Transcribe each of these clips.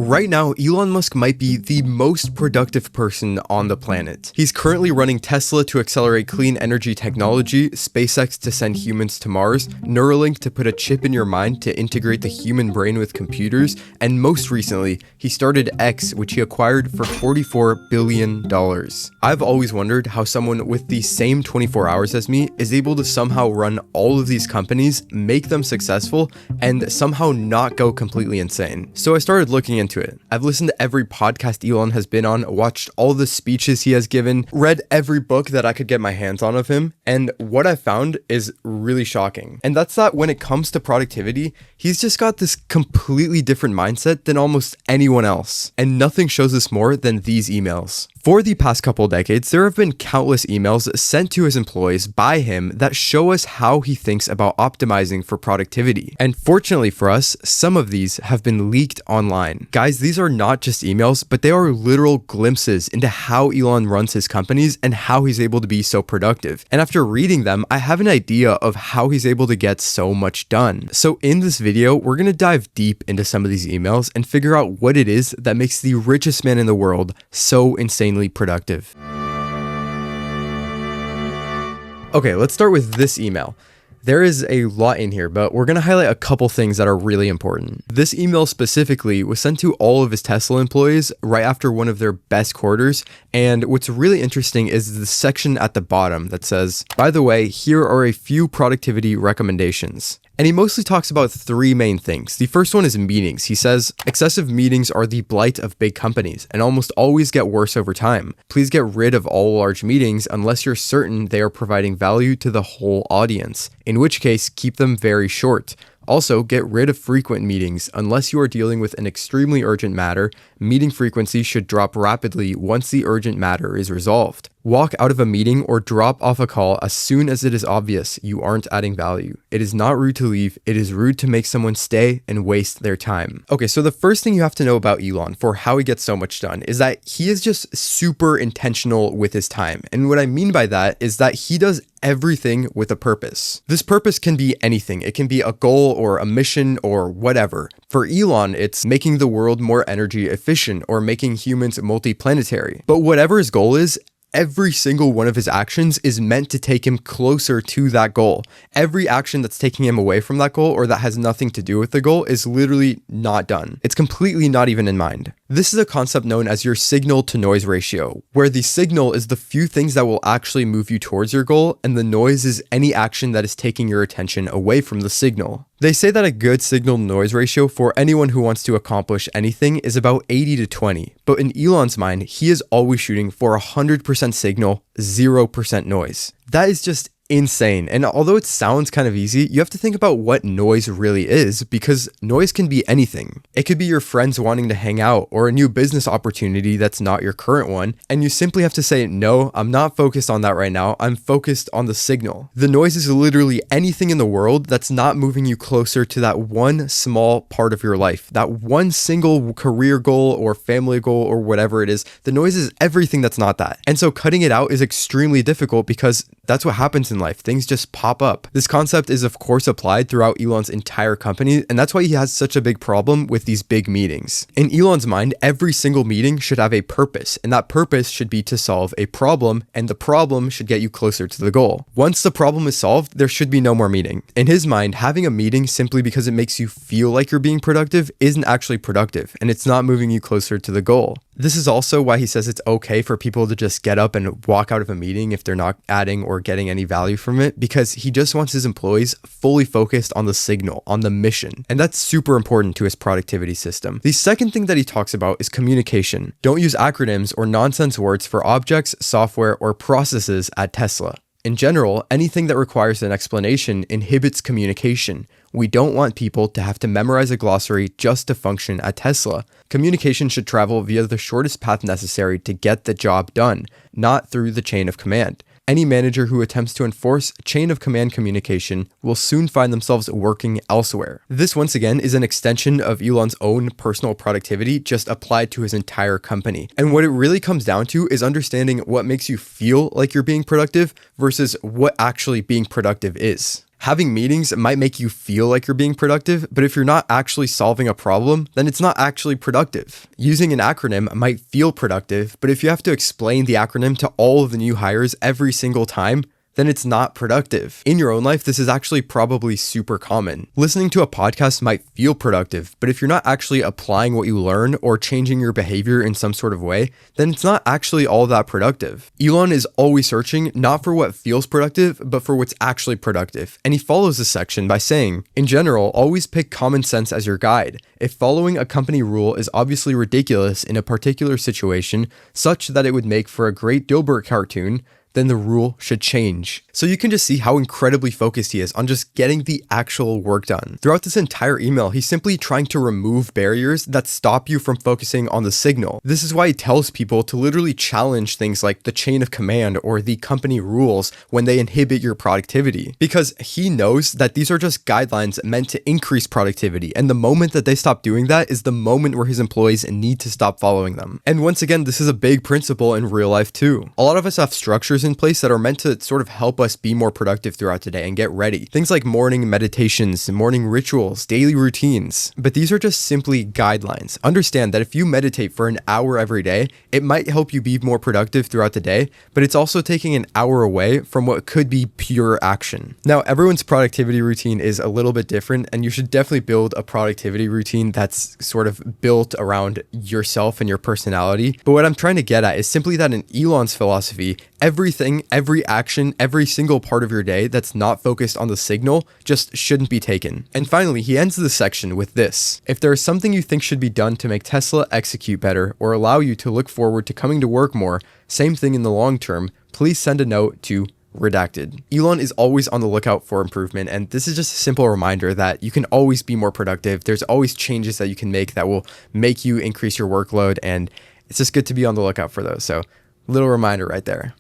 Right now, Elon Musk might be the most productive person on the planet. He's currently running Tesla to accelerate clean energy technology, SpaceX to send humans to Mars, Neuralink to put a chip in your mind to integrate the human brain with computers, and most recently, he started X, which he acquired for $44 billion. I've always wondered how someone with the same 24 hours as me is able to somehow run all of these companies, make them successful, and somehow not go completely insane. So I started looking into it. I've listened to every podcast Elon has been on, watched all the speeches he has given, read every book that I could get my hands on of him, and what I found is really shocking. And that's that when it comes to productivity, he's just got this completely different mindset than almost anyone else. And nothing shows this more than these emails. For the past couple decades, there have been countless emails sent to his employees by him that show us how he thinks about optimizing for productivity. And fortunately for us, some of these have been leaked online. Guys, these are not just emails, but they are literal glimpses into how Elon runs his companies and how he's able to be so productive. And after reading them, I have an idea of how he's able to get so much done. So in this video, we're going to dive deep into some of these emails and figure out what it is that makes the richest man in the world so insanely productive. Okay, let's start with this email. There is a lot in here, but we're going to highlight a couple things that are really important. This email specifically was sent to all of his Tesla employees right after one of their best quarters. And what's really interesting is the section at the bottom that says, by the way, here are a few productivity recommendations. And he mostly talks about three main things. The first one is meetings. He says, excessive meetings are the blight of big companies and almost always get worse over time. Please get rid of all large meetings unless you're certain they are providing value to the whole audience, in which case keep them very short. Also, get rid of frequent meetings. Unless you are dealing with an extremely urgent matter, meeting frequency should drop rapidly once the urgent matter is resolved. Walk out of a meeting or drop off a call as soon as it is obvious you aren't adding value. It is not rude to leave, it is rude to make someone stay and waste their time. Okay, so the first thing you have to know about Elon for how he gets so much done is that he is just super intentional with his time. And what I mean by that is that he does everything with a purpose. This purpose can be anything. It can be a goal or a mission or whatever. For Elon, it's making the world more energy efficient or making humans multiplanetary. But whatever his goal is, every single one of his actions is meant to take him closer to that goal. Every action that's taking him away from that goal or that has nothing to do with the goal is literally not done. It's completely not even in mind. This is a concept known as your signal to noise ratio, where the signal is the few things that will actually move you towards your goal, and the noise is any action that is taking your attention away from the signal. They say that a good signal to noise ratio for anyone who wants to accomplish anything is about 80 to 20. But in Elon's mind, he is always shooting for 100% signal, 0% noise. That is just insane. And although it sounds kind of easy, you have to think about what noise really is, because noise can be anything. It could be your friends wanting to hang out or a new business opportunity that's not your current one, and you simply have to say, no, I'm not focused on that right now. I'm focused on the signal. The noise is literally anything in the world that's not moving you closer to that one small part of your life, that one single career goal or family goal or whatever it is. The noise is everything that's not that. And so cutting it out is extremely difficult because that's what happens in life. Things just pop up. This concept is of course applied throughout Elon's entire company, and that's why he has such a big problem with these big meetings. In Elon's mind, every single meeting should have a purpose, and that purpose should be to solve a problem, and the problem should get you closer to the goal. Once the problem is solved, there should be no more meeting. In his mind, having a meeting simply because it makes you feel like you're being productive isn't actually productive, and it's not moving you closer to the goal. This is also why he says it's okay for people to just get up and walk out of a meeting if they're not adding or getting any value from it, because he just wants his employees fully focused on the signal, on the mission. And that's super important to his productivity system. The second thing that he talks about is communication. Don't use acronyms or nonsense words for objects, software, or processes at Tesla. In general, anything that requires an explanation inhibits communication. We don't want people to have to memorize a glossary just to function at Tesla. Communication should travel via the shortest path necessary to get the job done, not through the chain of command. Any manager who attempts to enforce chain of command communication will soon find themselves working elsewhere. This once again is an extension of Elon's own personal productivity just applied to his entire company. And what it really comes down to is understanding what makes you feel like you're being productive versus what actually being productive is. Having meetings might make you feel like you're being productive, but if you're not actually solving a problem, then it's not actually productive. Using an acronym might feel productive, but if you have to explain the acronym to all of the new hires every single time, then it's not productive. In your own life, this is actually probably super common. Listening to a podcast might feel productive, but if you're not actually applying what you learn or changing your behavior in some sort of way, then it's not actually all that productive. Elon is always searching not for what feels productive, but for what's actually productive. And he follows this section by saying, in general, always pick common sense as your guide. If following a company rule is obviously ridiculous in a particular situation, such that it would make for a great Dilbert cartoon, then the rule should change. So you can just see how incredibly focused he is on just getting the actual work done. Throughout this entire email, he's simply trying to remove barriers that stop you from focusing on the signal. This is why he tells people to literally challenge things like the chain of command or the company rules when they inhibit your productivity. Because he knows that these are just guidelines meant to increase productivity, and the moment that they stop doing that is the moment where his employees need to stop following them. And once again, this is a big principle in real life too. A lot of us have structures in place that are meant to sort of help us be more productive throughout the day and get ready. Things like morning meditations, morning rituals, daily routines. But these are just simply guidelines. Understand that if you meditate for an hour every day, it might help you be more productive throughout the day, but it's also taking an hour away from what could be pure action. Now, everyone's productivity routine is a little bit different, and you should definitely build a productivity routine that's sort of built around yourself and your personality. But what I'm trying to get at is simply that in Elon's philosophy, everything, every action, every single part of your day that's not focused on the signal just shouldn't be taken. And finally, he ends this section with this. If there is something you think should be done to make Tesla execute better or allow you to look forward to coming to work more, same thing in the long term, please send a note to Redacted. Elon is always on the lookout for improvement, and this is just a simple reminder that you can always be more productive. There's always changes that you can make that will make you increase your workload, and it's just good to be on the lookout for those. So, little reminder right there.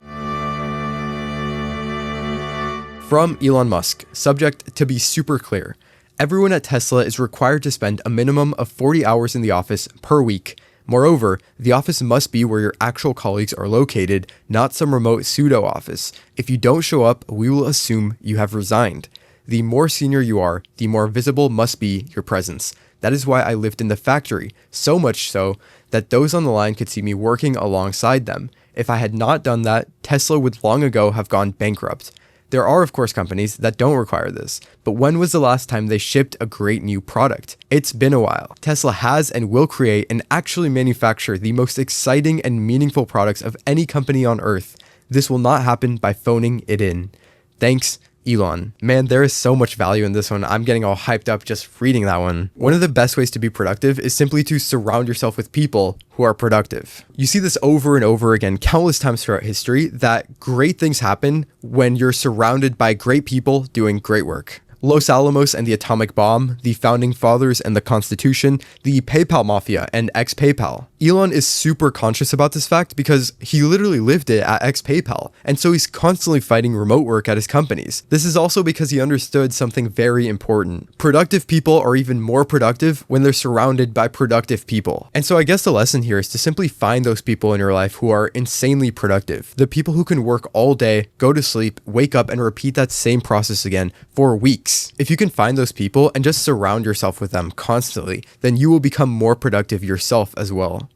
From Elon Musk, subject to be super clear. Everyone at Tesla is required to spend a minimum of 40 hours in the office per week. Moreover, the office must be where your actual colleagues are located, not some remote pseudo office. If you don't show up, we will assume you have resigned. The more senior you are, the more visible must be your presence. That is why I lived in the factory, so much so that those on the line could see me working alongside them. If I had not done that, Tesla would long ago have gone bankrupt. There are, of course, companies that don't require this, but when was the last time they shipped a great new product? It's been a while. Tesla has and will create and actually manufacture the most exciting and meaningful products of any company on earth. This will not happen by phoning it in. Thanks, Elon. Man, there is so much value in this one. I'm getting all hyped up just reading that one. One of the best ways to be productive is simply to surround yourself with people who are productive. You see this over and over again countless times throughout history that great things happen when you're surrounded by great people doing great work. Los Alamos and the atomic bomb, the founding fathers and the Constitution, the PayPal mafia and ex-PayPal. Elon is super conscious about this fact because he literally lived it at ex-PayPal, and so he's constantly fighting remote work at his companies. This is also because he understood something very important. Productive people are even more productive when they're surrounded by productive people. And so I guess the lesson here is to simply find those people in your life who are insanely productive. The people who can work all day, go to sleep, wake up, and repeat that same process again for weeks. If you can find those people and just surround yourself with them constantly, then you will become more productive yourself as well.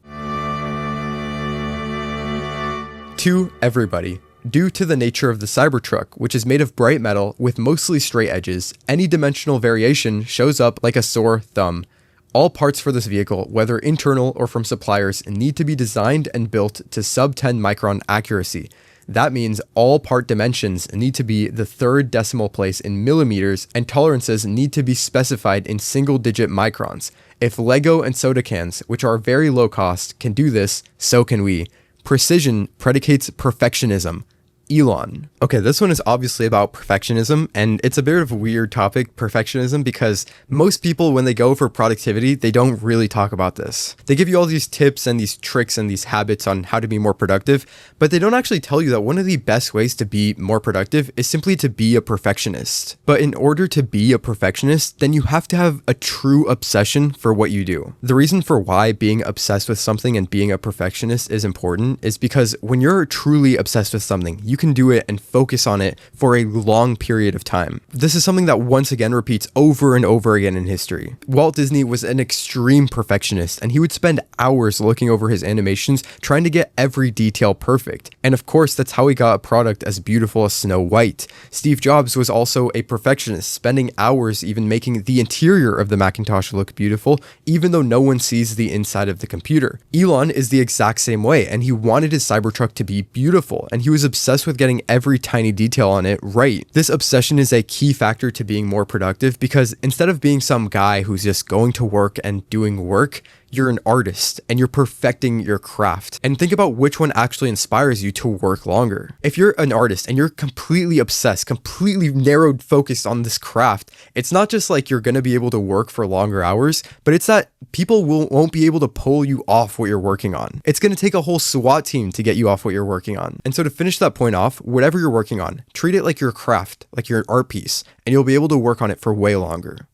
To everybody. Due to the nature of the Cybertruck, which is made of bright metal with mostly straight edges, any dimensional variation shows up like a sore thumb. All parts for this vehicle, whether internal or from suppliers, need to be designed and built to sub-10 micron accuracy. That means all part dimensions need to be the third decimal place in millimeters, and tolerances need to be specified in single-digit microns. If Lego and soda cans, which are very low cost, can do this, so can we. Precision predicates perfectionism. Elon. Okay, this one is obviously about perfectionism, and it's a bit of a weird topic, perfectionism, because most people, when they go for productivity, they don't really talk about this. They give you all these tips and these tricks and these habits on how to be more productive, but they don't actually tell you that one of the best ways to be more productive is simply to be a perfectionist. But in order to be a perfectionist, then you have to have a true obsession for what you do. The reason for why being obsessed with something and being a perfectionist is important is because when you're truly obsessed with something, you you can do it and focus on it for a long period of time. This is something that once again repeats over and over again in history. Walt Disney was an extreme perfectionist, and he would spend hours looking over his animations trying to get every detail perfect. And of course, that's how he got a product as beautiful as Snow White. Steve Jobs was also a perfectionist, spending hours even making the interior of the Macintosh look beautiful, even though no one sees the inside of the computer. Elon is the exact same way, and he wanted his Cybertruck to be beautiful, and he was obsessed with getting every tiny detail on it right. This obsession is a key factor to being more productive, because instead of being some guy who's just going to work and doing work, you're an artist and you're perfecting your craft. And think about which one actually inspires you to work longer. If you're an artist and you're completely obsessed, completely narrowed focused on this craft, it's not just like you're going to be able to work for longer hours, but it's that people won't be able to pull you off what you're working on. It's going to take a whole SWAT team to get you off what you're working on. And so to finish that point off, whatever you're working on, treat it like your craft, like your art piece, and you'll be able to work on it for way longer.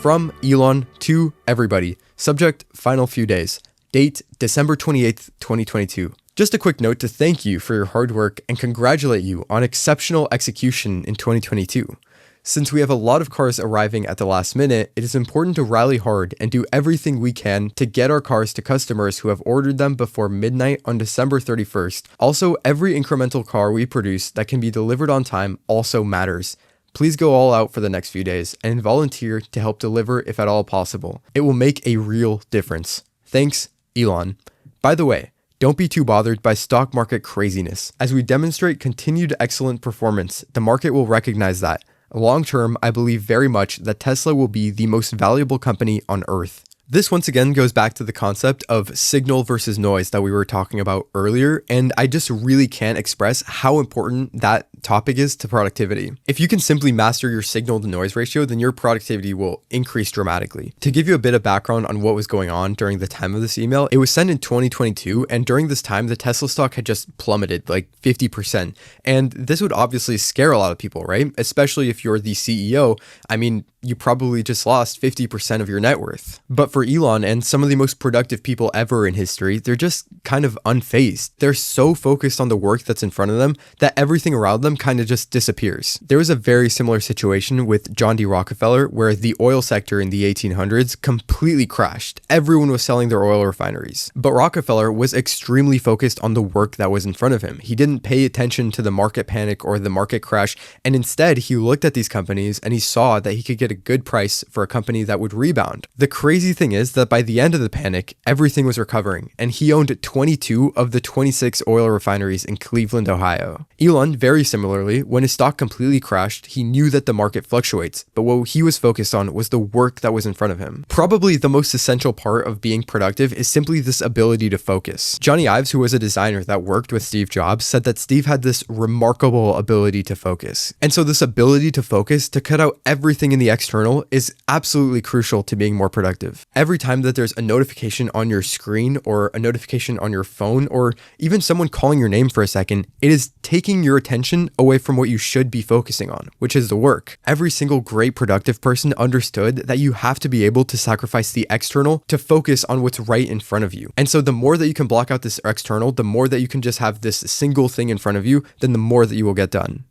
From Elon to everybody. Subject, final few days. Date, December 28th, 2022. Just a quick note to thank you for your hard work and congratulate you on exceptional execution in 2022. Since we have a lot of cars arriving at the last minute, it is important to rally hard and do everything we can to get our cars to customers who have ordered them before midnight on December 31st. Also, every incremental car we produce that can be delivered on time also matters. Please go all out for the next few days and volunteer to help deliver if at all possible. It will make a real difference. Thanks, Elon. By the way, don't be too bothered by stock market craziness. As we demonstrate continued excellent performance, the market will recognize that. Long term, I believe very much that Tesla will be the most valuable company on Earth. This once again goes back to the concept of signal versus noise that we were talking about earlier, and I just really can't express how important that topic is to productivity. If you can simply master your signal to noise ratio, then your productivity will increase dramatically. To give you a bit of background on what was going on during the time of this email, it was sent in 2022, and during this time, the Tesla stock had just plummeted like 50%. And this would obviously scare a lot of people, right? Especially if you're the CEO. I mean, you probably just lost 50% of your net worth. But for Elon and some of the most productive people ever in history, they're just kind of unfazed. They're so focused on the work that's in front of them that everything around them kind of just disappears. There was a very similar situation with John D. Rockefeller, where the oil sector in the 1800s completely crashed. Everyone was selling their oil refineries. But Rockefeller was extremely focused on the work that was in front of him. He didn't pay attention to the market panic or the market crash, and instead he looked at these companies and he saw that he could get a good price for a company that would rebound. The crazy thing is that by the end of the panic, everything was recovering, and he owned 22 of the 26 oil refineries in Cleveland, Ohio. Elon, very similarly, when his stock completely crashed, he knew that the market fluctuates, but what he was focused on was the work that was in front of him. Probably the most essential part of being productive is simply this ability to focus. Johnny Ives, who was a designer that worked with Steve Jobs, said that Steve had this remarkable ability to focus. And so this ability to focus, to cut out everything in the external, is absolutely crucial to being more productive. Every time that there's a notification on your screen or a notification on your phone or even someone calling your name for a second, it is taking your attention away from what you should be focusing on, which is the work. Every single great productive person understood that you have to be able to sacrifice the external to focus on what's right in front of you. And so the more that you can block out this external, the more that you can just have this single thing in front of you, then the more that you will get done.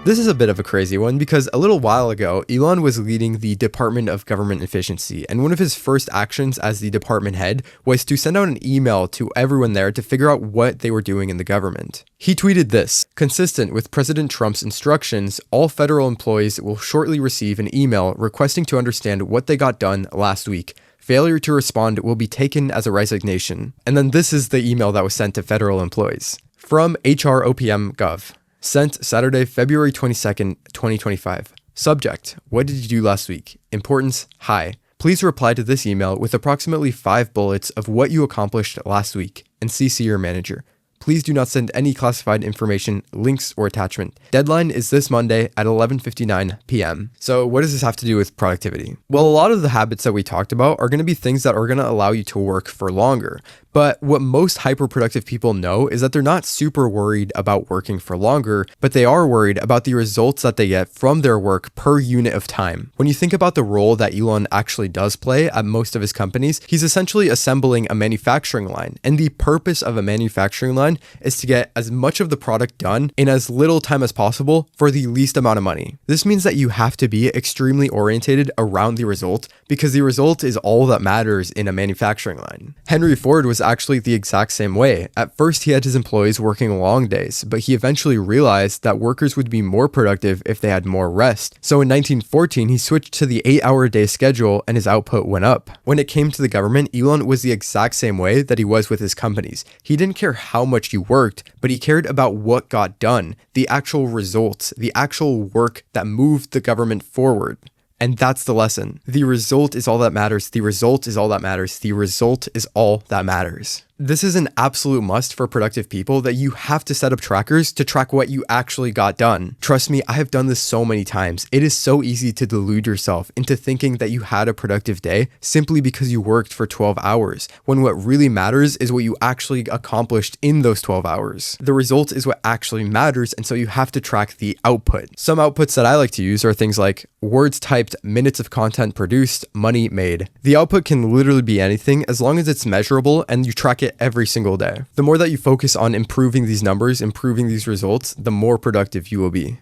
This is a bit of a crazy one because a little while ago, Elon was leading the Department of Government Efficiency, and one of his first actions as the department head was to send out an email to everyone there to figure out what they were doing in the government. He tweeted this: "Consistent with President Trump's instructions, all federal employees will shortly receive an email requesting to understand what they got done last week. Failure to respond will be taken as a resignation." And then this is the email that was sent to federal employees. From HROPM Gov. Sent Saturday, February 22nd, 2025. Subject: What did you do last week? Importance: Hi. Please reply to this email with approximately 5 bullets of what you accomplished last week and CC your manager. Please do not send any classified information, links, or attachment. Deadline is this Monday at 11:59 p.m. So what does this have to do with productivity? Well, a lot of the habits that we talked about are going to be things that are going to allow you to work for longer. But what most hyperproductive people know is that they're not super worried about working for longer, but they are worried about the results that they get from their work per unit of time. When you think about the role that Elon actually does play at most of his companies, he's essentially assembling a manufacturing line. And the purpose of a manufacturing line is to get as much of the product done in as little time as possible for the least amount of money. This means that you have to be extremely orientated around the result, because the result is all that matters in a manufacturing line. Henry Ford was actually the exact same way. At first, he had his employees working long days, but he eventually realized that workers would be more productive if they had more rest. So in 1914, he switched to the 8-hour-a-day schedule and his output went up. When it came to the government, Elon was the exact same way that he was with his companies. He didn't care how much you worked, but he cared about what got done, the actual results, the actual work that moved the government forward. And that's the lesson. The result is all that matters. The result is all that matters. The result is all that matters. This is an absolute must for productive people, that you have to set up trackers to track what you actually got done. Trust me, I have done this so many times. It is so easy to delude yourself into thinking that you had a productive day simply because you worked for 12 hours, when what really matters is what you actually accomplished in those 12 hours. The result is what actually matters, and so you have to track the output. Some outputs that I like to use are things like words typed, minutes of content produced, money made. The output can literally be anything as long as it's measurable and you track it every single day. The more that you focus on improving these numbers, improving these results, the more productive you will be.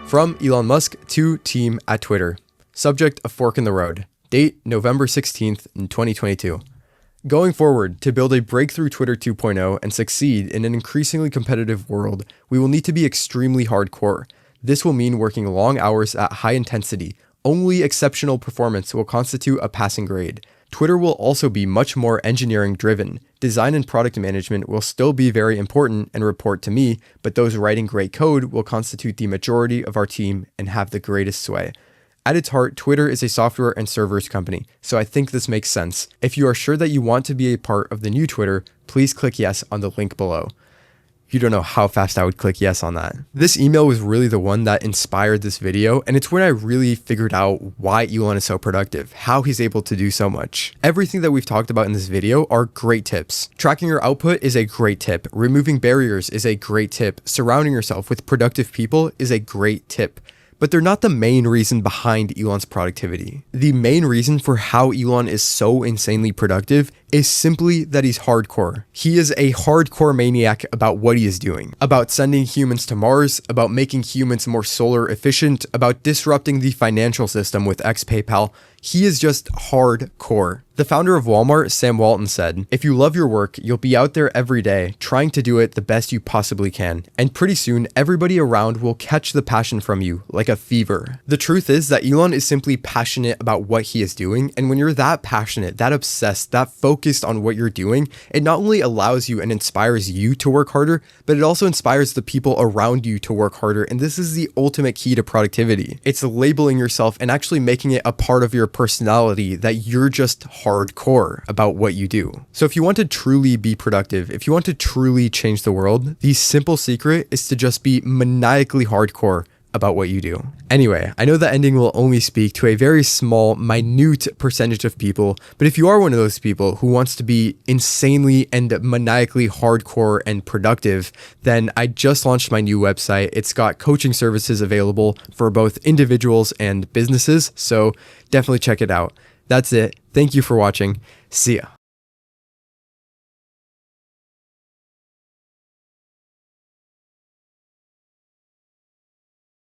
From Elon Musk to team at Twitter. Subject: a fork in the road. Date: November 16th, 2022. Going forward, to build a breakthrough Twitter 2.0 and succeed in an increasingly competitive world, we will need to be extremely hardcore. This will mean working long hours at high intensity. Only exceptional performance will constitute a passing grade. Twitter will also be much more engineering driven. Design and product management will still be very important and report to me, but those writing great code will constitute the majority of our team and have the greatest sway. At its heart, Twitter is a software and servers company, so I think this makes sense. If you are sure that you want to be a part of the new Twitter, please click yes on the link below. You don't know how fast I would click yes on that. This email was really the one that inspired this video, and it's when I really figured out why Elon is so productive, how he's able to do so much. Everything that we've talked about in this video are great tips. Tracking your output is a great tip. Removing barriers is a great tip. Surrounding yourself with productive people is a great tip. But they're not the main reason behind Elon's productivity. The main reason for how Elon is so insanely productive is simply that he's hardcore. He is a hardcore maniac about what he is doing, about sending humans to Mars, about making humans more solar efficient, about disrupting the financial system with PayPal. He is just hardcore. The founder of Walmart, Sam Walton, said, "If you love your work, you'll be out there every day trying to do it the best you possibly can. And pretty soon, everybody around will catch the passion from you like a fever." The truth is that Elon is simply passionate about what he is doing. And when you're that passionate, that obsessed, that focused on what you're doing, it not only allows you and inspires you to work harder, but it also inspires the people around you to work harder. And this is the ultimate key to productivity. It's labeling yourself and actually making it a part of your personality that you're just hardcore about what you do. So if you want to truly be productive, if you want to truly change the world, the simple secret is to just be maniacally hardcore about what you do. Anyway, I know that ending will only speak to a very small, minute percentage of people, but if you are one of those people who wants to be insanely and maniacally hardcore and productive, then I just launched my new website. It's got coaching services available for both individuals and businesses, so definitely check it out. That's it. Thank you for watching. See ya.